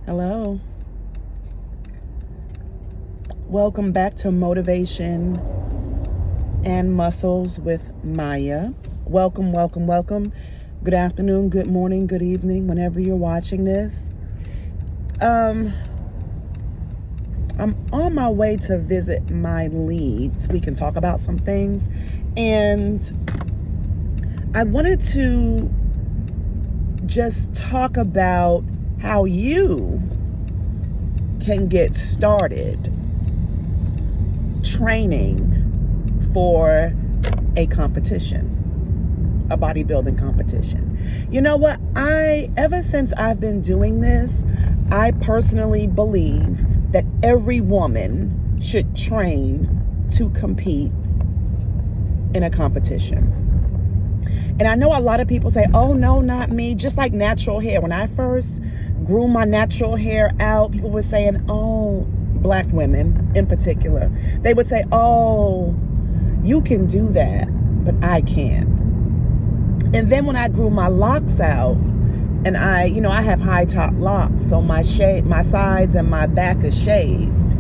Hello. Welcome back to Motivation and Muscles with Mayya. Welcome, welcome, welcome. Good afternoon, good morning, good evening, whenever you're watching this. I'm on my way to visit my leads. We can talk about some things. And I wanted to just talk about how you can get started training for a competition, a bodybuilding competition. You know what? Ever since I've been doing this, I personally believe that every woman should train to compete in a competition. And I know a lot of people say, oh, no, not me. Just like natural hair. When I first grew my natural hair out, people were saying, oh, Black women in particular, they would say, oh, you can do that, but I can't. And then when I grew my locks out, and I have high top locks, so my sides and my back is shaved.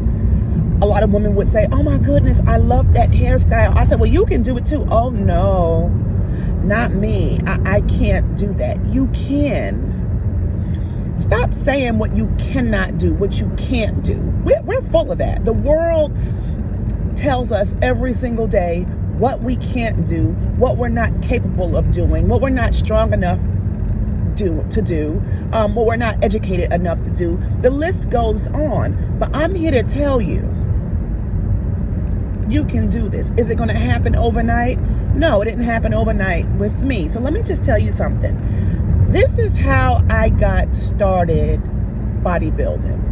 A lot of women would say, oh my goodness, I love that hairstyle. I said, well, you can do it too. Oh no, not me. I can't do that. You can. Stop saying what you cannot do, what you can't do. We're full of that. The world tells us every single day what we can't do, what we're not capable of doing, what we're not strong enough to do, what we're not educated enough to do. The list goes on. But I'm here to tell you, you can do this. Is it going to happen overnight? No, it didn't happen overnight with me. So let me just tell you something. This is how I got started bodybuilding.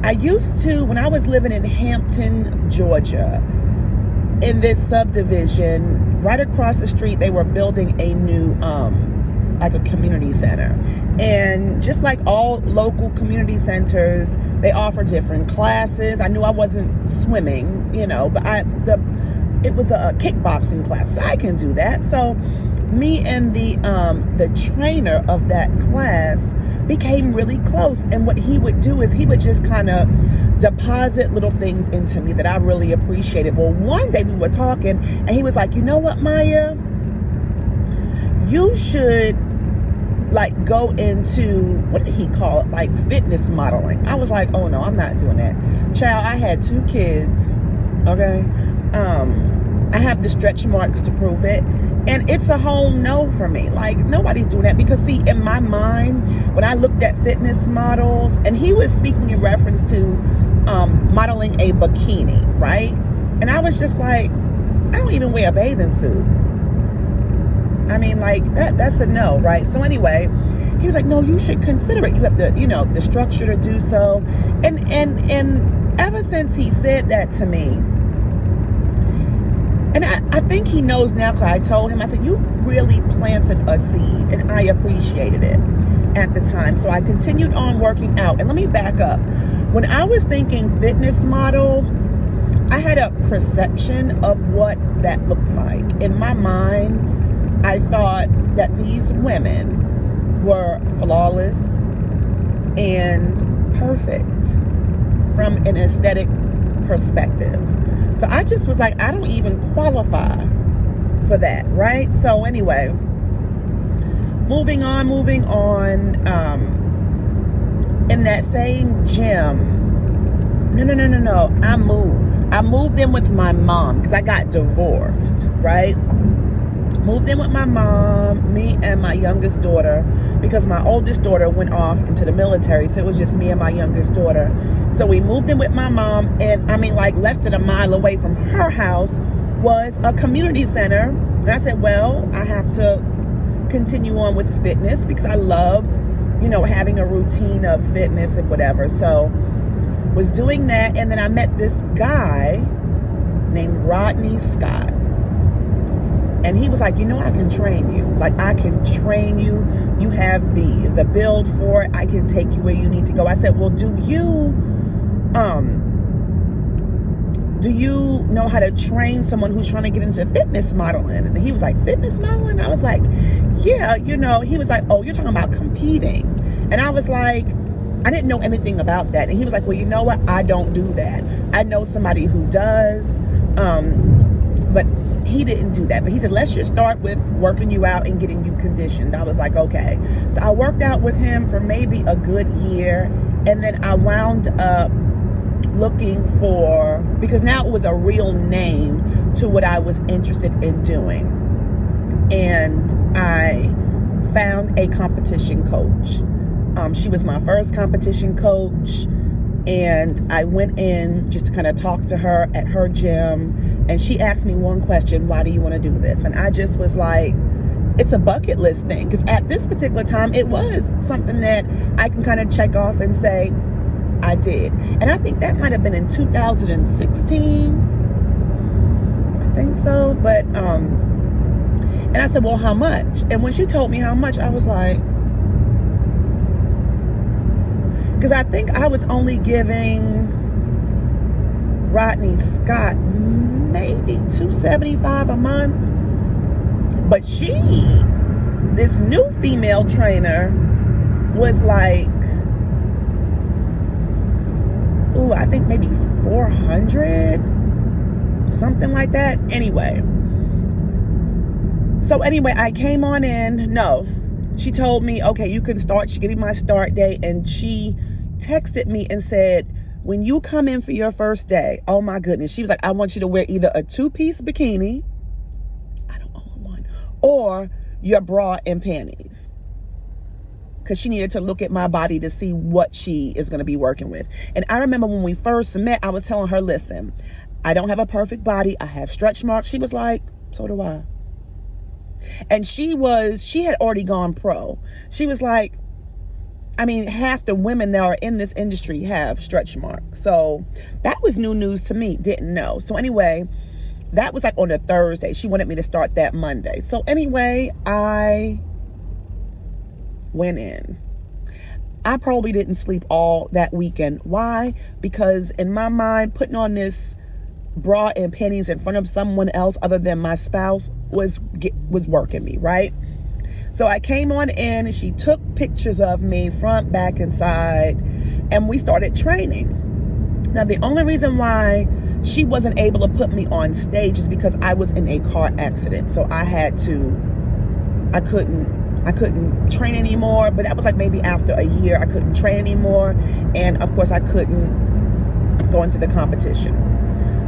I used to, when I was living in Hampton, Georgia, in this subdivision, right across the street, they were building a new, like a community center. And just like all local community centers, they offer different classes. I knew I wasn't swimming, but it was a kickboxing class. So I can do that. So me and the trainer of that class became really close. And what he would do is he would just kind of deposit little things into me that I really appreciated. Well, one day we were talking and he was like, you know what, Mayya? You should go into, what did he call it? Fitness modeling. I was like, oh no, I'm not doing that. Child, I had 2 kids. Okay. I have the stretch marks to prove it. And it's a whole no for me. Nobody's doing that because see, in my mind, when I looked at fitness models, and he was speaking in reference to modeling a bikini, right? And I was just like, I don't even wear a bathing suit. I mean, that's a no, right? So anyway, he was like, no, you should consider it. You have the structure to do so. And ever since he said that to me, and I think he knows now because I told him, I said, you really planted a seed, and I appreciated it at the time. So I continued on working out. And let me back up. When I was thinking fitness model, I had a perception of what that looked like. In my mind, I thought that these women were flawless and perfect from an aesthetic perspective. So I just was like, I don't even qualify for that, right? So anyway, moving on. In that same gym, no. I moved in with my mom because I got divorced, right? Moved in with my mom, me and my youngest daughter, because my oldest daughter went off into the military. So it was just me and my youngest daughter. So we moved in with my mom, and less than a mile away from her house was a community center. And I said, well, I have to continue on with fitness because I loved, having a routine of fitness and whatever. So was doing that. And then I met this guy named Rodney Scott. And he was like, I can train you. I can train you. You have the build for it. I can take you where you need to go. I said, well, do you know how to train someone who's trying to get into fitness modeling? And he was like, fitness modeling? I was like, yeah, He was like, oh, you're talking about competing. And I was like, I didn't know anything about that. And he was like, well, you know what? I don't do that. I know somebody who does. But he didn't do that. But he said, let's just start with working you out and getting you conditioned. I was like, okay. So I worked out with him for maybe a good year. And then I wound up looking for, because now it was a real name to what I was interested in doing. And I found a competition coach. She was my first competition coach. And I went in just to kind of talk to her at her gym. And she asked me one question: why do you want to do this? And I just was like, it's a bucket list thing. Because at this particular time, it was something that I can kind of check off and say, I did. And I think that might have been in 2016. I think so. But, and I said, well, how much? And when she told me how much, I was like, because I think I was only giving Rodney Scott maybe $275 a month. But this new female trainer was like, I think maybe 400, something like that. Anyway, I came on in. No, she told me, okay, you can start. She gave me my start date, and she texted me and said, when you come in for your first day, oh my goodness, she was like, I want you to wear either a 2-piece bikini, I don't own one, or your bra and panties. Because she needed to look at my body to see what she is going to be working with. And I remember when we first met, I was telling her, listen, I don't have a perfect body. I have stretch marks. She was like, so do I. And she had already gone pro. She was like, I mean, half the women that are in this industry have stretch marks. So that was new news to me. Didn't know. So anyway, that was like on a Thursday. She wanted me to start that Monday. So anyway, I went in. I probably didn't sleep all that weekend. Why? Because in my mind, putting on this bra and panties in front of someone else other than my spouse was working me, right? So I came on in, and she took pictures of me front, back, and side, and we started training. Now, the only reason why she wasn't able to put me on stage is because I was in a car accident. So I couldn't train anymore. But that was like maybe after a year, I couldn't train anymore. And of course, I couldn't go into the competition.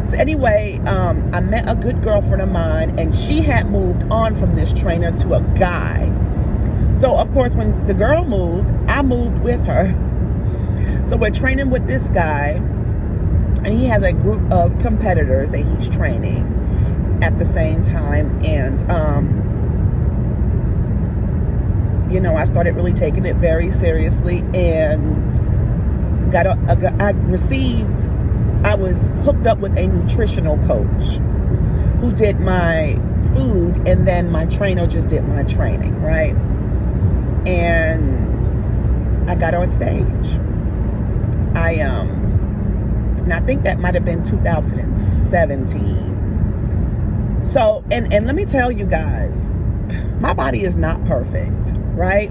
So anyway, I met a good girlfriend of mine, and she had moved on from this trainer to a guy. So of course, when the girl moved, I moved with her. So we're training with this guy, and he has a group of competitors that he's training at the same time. And, I started really taking it very seriously, and I was hooked up with a nutritional coach who did my food, and then my trainer just did my training, right? And I got on stage. And I think that might have been 2017. So, and let me tell you guys, my body is not perfect, right?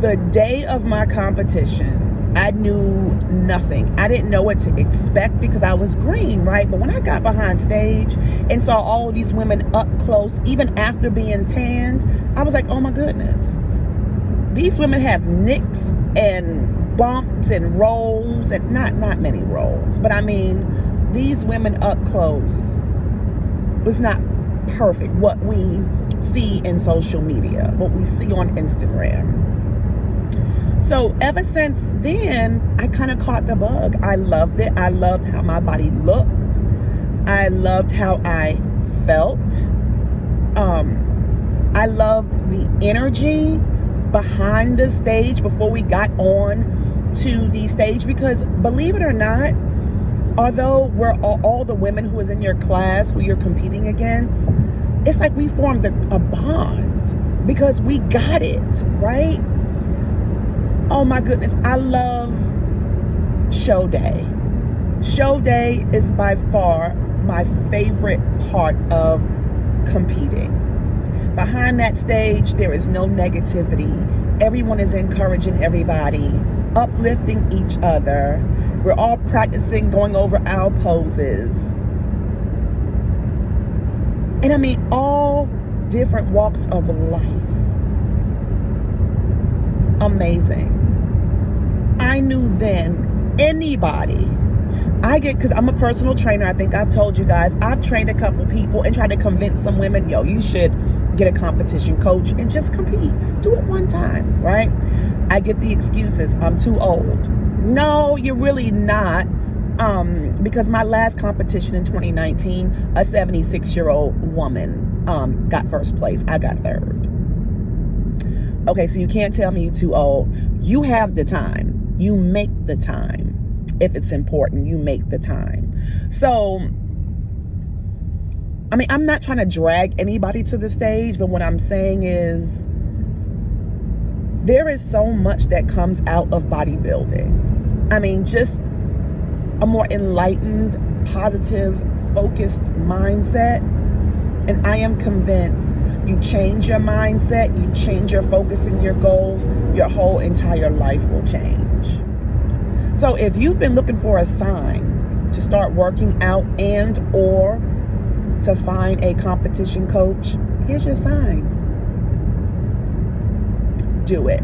The day of my competition, I knew nothing. I didn't know what to expect because I was green, right? But when I got behind stage and saw all these women up close, even after being tanned, I was like, oh my goodness. These women have nicks and bumps and rolls, and not many rolls, but I mean, these women up close was not perfect. What we see in social media, what we see on Instagram. So ever since then, I kind of caught the bug. I loved it. I loved how my body looked. I loved how I felt. I loved the energy behind the stage before we got on to the stage, because believe it or not, although we're all the women who is in your class who you're competing against, it's like we formed a bond because we got it, right? Oh my goodness, I love show day. Show day is by far my favorite part of competing. Behind that stage, there is no negativity. Everyone is encouraging everybody, uplifting each other. We're all practicing going over our poses. And I mean, all different walks of life. Amazing. I knew then anybody, because I'm a personal trainer. I think I've told you guys, I've trained a couple people and tried to convince some women, yo, you should get a competition coach and just compete. Do it one time, right? I get the excuses. I'm too old. No, you're really not. Because my last competition in 2019, a 76-year-old woman got first place. I got third. Okay, so you can't tell me you're too old. You have the time. You make the time. If it's important, you make the time. So, I mean, I'm not trying to drag anybody to the stage, but what I'm saying is there is so much that comes out of bodybuilding. I mean, just a more enlightened, positive, focused mindset. And I am convinced you change your mindset, you change your focus and your goals, your whole entire life will change. So if you've been looking for a sign to start working out and or to find a competition coach, here's your sign. Do it.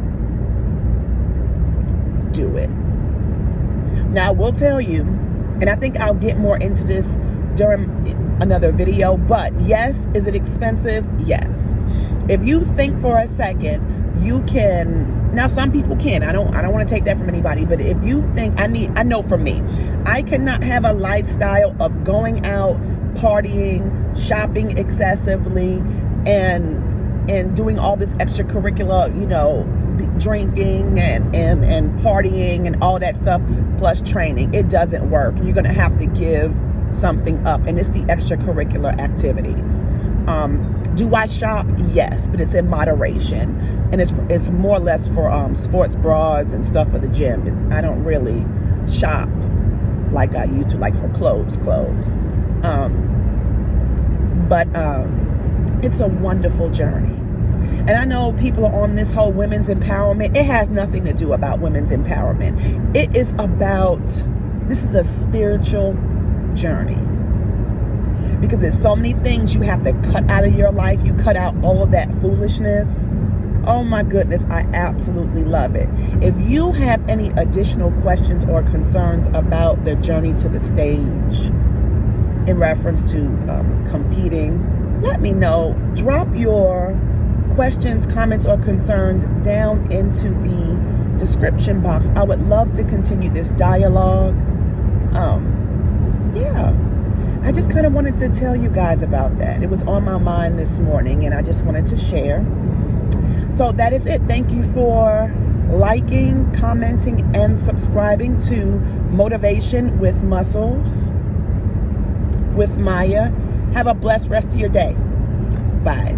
Do it. Now, I will tell you, and I think I'll get more into this during another video, but yes, is it expensive? Yes. If you think for a second, you can, now some people can, I don't want to take that from anybody, but if you think, I know for me, I cannot have a lifestyle of going out, partying, shopping excessively, and doing all this extracurricular, drinking and partying and all that stuff, plus training. It doesn't work. You're going to have to give something up, and it's the extracurricular activities. Do I shop? Yes, but it's in moderation, and it's more or less for sports bras and stuff for the gym. I don't really shop like I used to, like for clothes. But it's a wonderful journey. And I know people are on this whole women's empowerment. It has nothing to do about women's empowerment. It is about, this is a spiritual journey. Because there's so many things you have to cut out of your life. You cut out all of that foolishness. Oh my goodness, I absolutely love it. If you have any additional questions or concerns about the journey to the stage in reference to competing, let me know. Drop your questions, comments, or concerns down into the description box. I would love to continue this dialogue. Yeah, I just kind of wanted to tell you guys about that. It was on my mind this morning, and I just wanted to share. So that is it. Thank you for liking, commenting, and subscribing to Motivation with Muscles with Mayya. Have a blessed rest of your day. Bye.